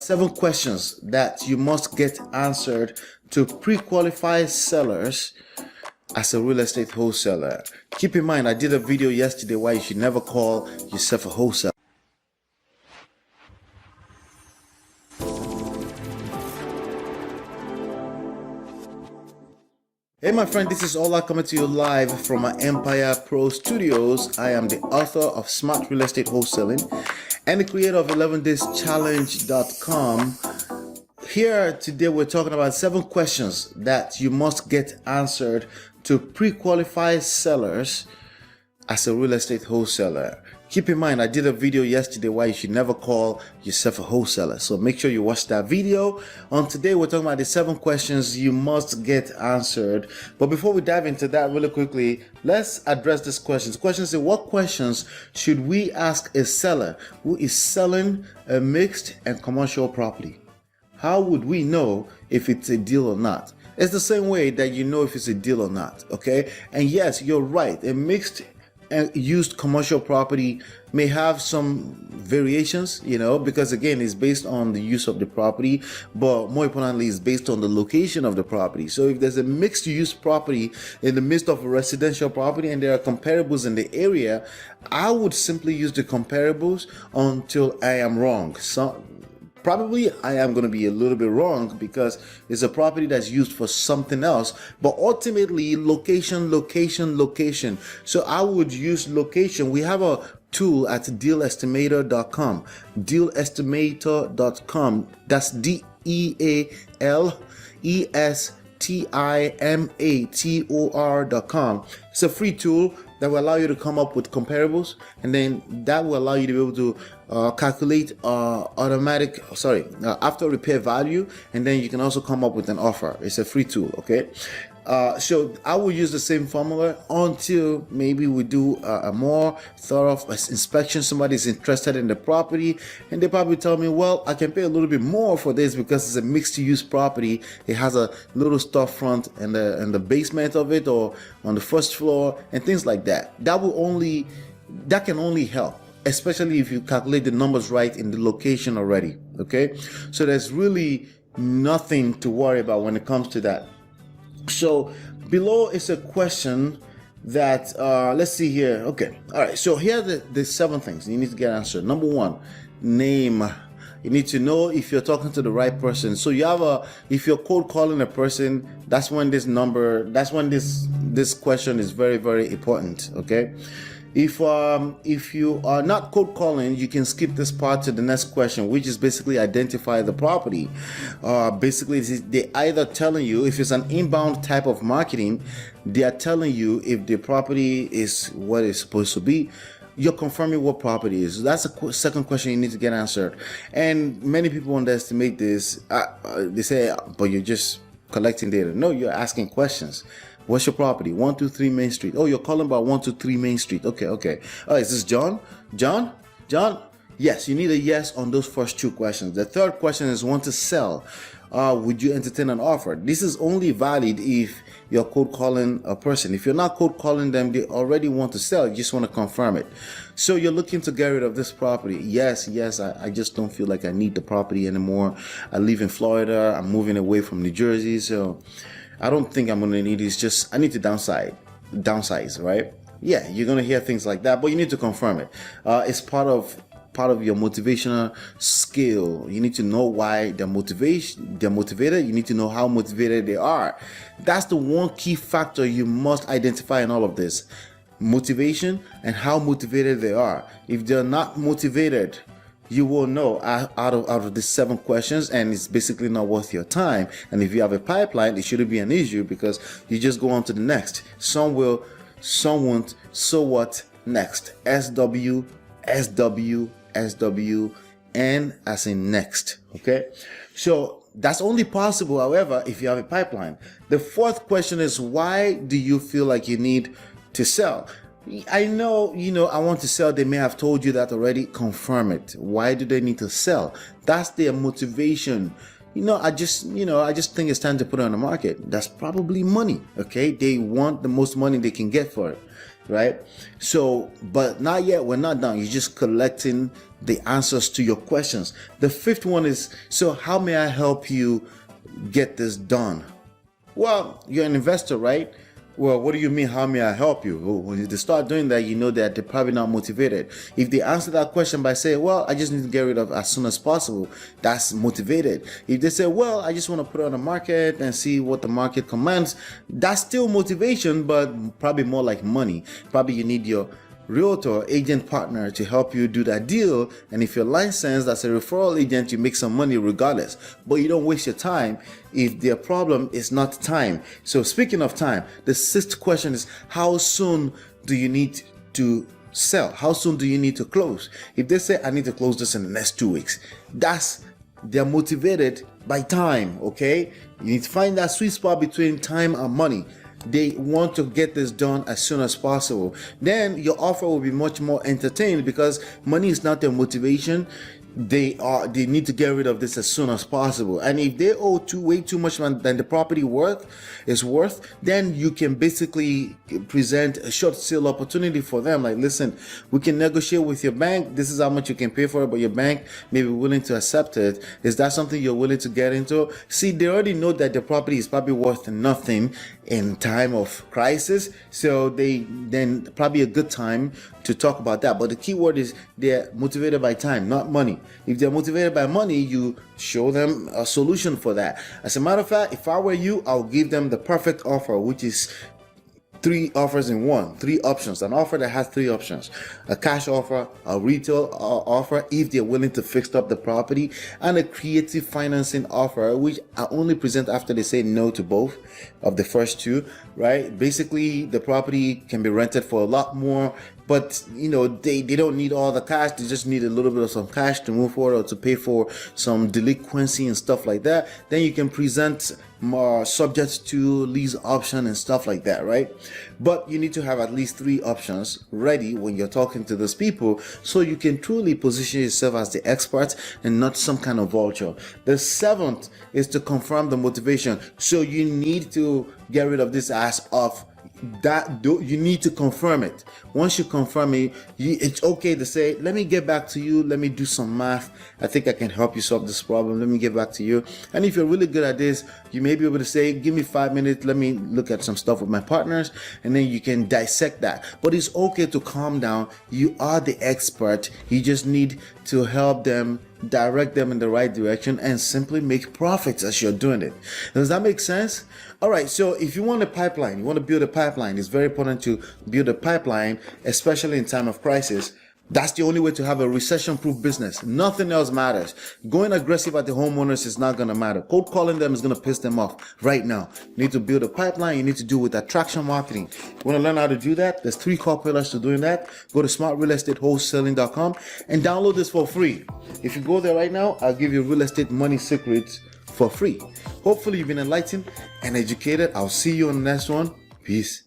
7 questions that you must get answered to pre-qualify sellers as a real estate wholesaler. Keep in mind, I did a video yesterday why you should never call yourself a wholesaler. Hey my friend, this is Ola coming to you live from my myEmpirePRO studios. I am the author of Smart Real Estate Wholesaling and the creator of 11dayschallenge.com. Here today we're talking about 7 questions that you must get answered to pre-qualify sellers as a real estate wholesaler. Keep in mind, I did a video yesterday why you should never call yourself a wholesaler. So make sure you watch that video. On today, we're talking about the 7 questions you must get answered. But before we dive into that really quickly, let's address these questions. Questions say, what questions should we ask a seller who is selling a mixed and commercial property? How would we know if it's a deal or not? It's the same way that you know if it's a deal or not, okay? And yes, you're right. A mixed and used commercial property may have some variations, because again, it's based on the use of the property, but more importantly, it's based on the location of the property. So if there's a mixed use property in the midst of a residential property and there are comparables in the area, I would simply use the comparables until I am wrong. So probably I am going to be a little bit wrong because it's a property that's used for something else, but ultimately location. So I would use location. We have a tool at dealestimator.com, dealestimator.com. That's dealestimator.com. It's a free tool that will allow you to come up with comparables, and then that will allow you to be able to calculate after repair value, and then you can also come up with an offer. It's a free tool, okay? So I will use the same formula until maybe we do a more thorough inspection. Somebody's interested in the property and they probably tell me, well, I can pay a little bit more for this because it's a mixed use property. It has a little storefront in the basement of it or on the first floor and things like that. That can only help, especially if you calculate the numbers right in the location already, okay? So there's really nothing to worry about when it comes to that. So below is a question that let's see here. Okay, all right, so here are the 7 things you need to get answered. Number 1, name. You need to know if you're talking to the right person. So if you're cold calling a person, that's when this question is very, very important, okay? If you are not cold calling, you can skip this part to the next question, which is basically identify the property. Basically, they either telling you if it's an inbound type of marketing, they are telling you if the property is what it's supposed to be. You're confirming what property is. That's a second question you need to get answered. And many people underestimate this. They say, but you're just collecting data. No, you're asking questions. What's your property? 123 Main Street. Oh, you're calling about 123 Main Street. Okay. Oh, is this John? John? Yes, you need a yes on those first 2 questions. The third question is want to sell. Would you entertain an offer? This is only valid if you're cold calling a person. If you're not cold calling them, they already want to sell. You just want to confirm it. So you're looking to get rid of this property. Yes, I just don't feel like I need the property anymore. I live in Florida. I'm moving away from New Jersey. So I don't think I'm going to need it. It's just I need to downsize, right? Yeah, you're going to hear things like that, but you need to confirm it. It's part of your motivational skill. You need to know why they're motivated. You need to know how motivated they are. That's the one key factor you must identify in all of this. Motivation and how motivated they are. If they're not motivated, you will know out of the 7 questions, and it's basically not worth your time. And if you have a pipeline, it shouldn't be an issue because you just go on to the next. Some will, some won't. So what? Next. SW, N as in next. Okay. So that's only possible, however, if you have a pipeline. The 4th question is, why do you feel like you need to sell? I know, I want to sell. They may have told you that already. Confirm it. Why do they need to sell? That's their motivation. I just think it's time to put it on the market. That's probably money. Okay, they want the most money they can get for it, right? So, but not yet. We're not done. You're just collecting the answers to your questions. The fifth one is, so how may I help you get this done? Well, you're an investor, right? Well, what do you mean, how may I help you? Well, when they start doing that, you know that they're probably not motivated. If they answer that question by saying, well, I just need to get rid of as soon as possible, that's motivated. If they say, well, I just want to put it on the market and see what the market commands, that's still motivation, but probably more like money. Probably you need your realtor, agent partner to help you do that deal. And if you're licensed as a referral agent, you make some money regardless, but you don't waste your time if their problem is not time. So speaking of time, the sixth question is, how soon do you need to sell? How soon do you need to close? If they say, I need to close this in the next 2 weeks, they're motivated by time. Okay, you need to find that sweet spot between time and money. They want to get this done as soon as possible. Then your offer will be much more entertained because money is not their motivation. They need to get rid of this as soon as possible. And if they owe way too much than the property is worth, then you can basically present a short sale opportunity for them. Like, listen, we can negotiate with your bank. This is how much you can pay for it, but your bank may be willing to accept it. Is that something you're willing to get into? See, they already know that the property is probably worth nothing in time of crisis, so then probably a good time to talk about that. But the key word is they're motivated by time, not money. If they're motivated by money, you show them a solution for that. As a matter of fact, if I were you, I'll give them the perfect offer, which is 3 offers in one, 3 options, an offer that has 3 options: a cash offer, a retail offer if they're willing to fix up the property, and a creative financing offer, which I only present after they say no to both of the first 2, right? Basically, the property can be rented for a lot more, but they don't need all the cash. They just need a little bit of some cash to move forward or to pay for some delinquency and stuff like that. Then you can present more subject to lease option and stuff like that, right? But you need to have at least 3 options ready when you're talking to those people, so you can truly position yourself as the expert and not some kind of vulture. The 7th is to confirm the motivation. So you need to get rid of this ass of that. You need to confirm it. Once you confirm it, it's okay to say, let me get back to you, let me do some math, I think I can help you solve this problem, let me get back to you. And if you're really good at this, you may be able to say, give me 5 minutes, let me look at some stuff with my partners, and then you can dissect that. But it's okay to calm down. You are the expert. You just need to help them, direct them in the right direction, and simply make profits as you're doing it. Does that make sense? All right, so if you want a pipeline, you want to build a pipeline, it's very important to build a pipeline, especially in time of crisis. That's the only way to have a recession-proof business. Nothing else matters. Going aggressive at the homeowners is not going to matter. Cold calling them is going to piss them off right now. You need to build a pipeline. You need to do with attraction marketing. You want to learn how to do that? There's 3 core pillars to doing that. Go to smartrealestatewholesaling.com and download this for free. If you go there right now, I'll give you real estate money secrets for free. Hopefully you've been enlightened and educated. I'll see you on the next one. Peace.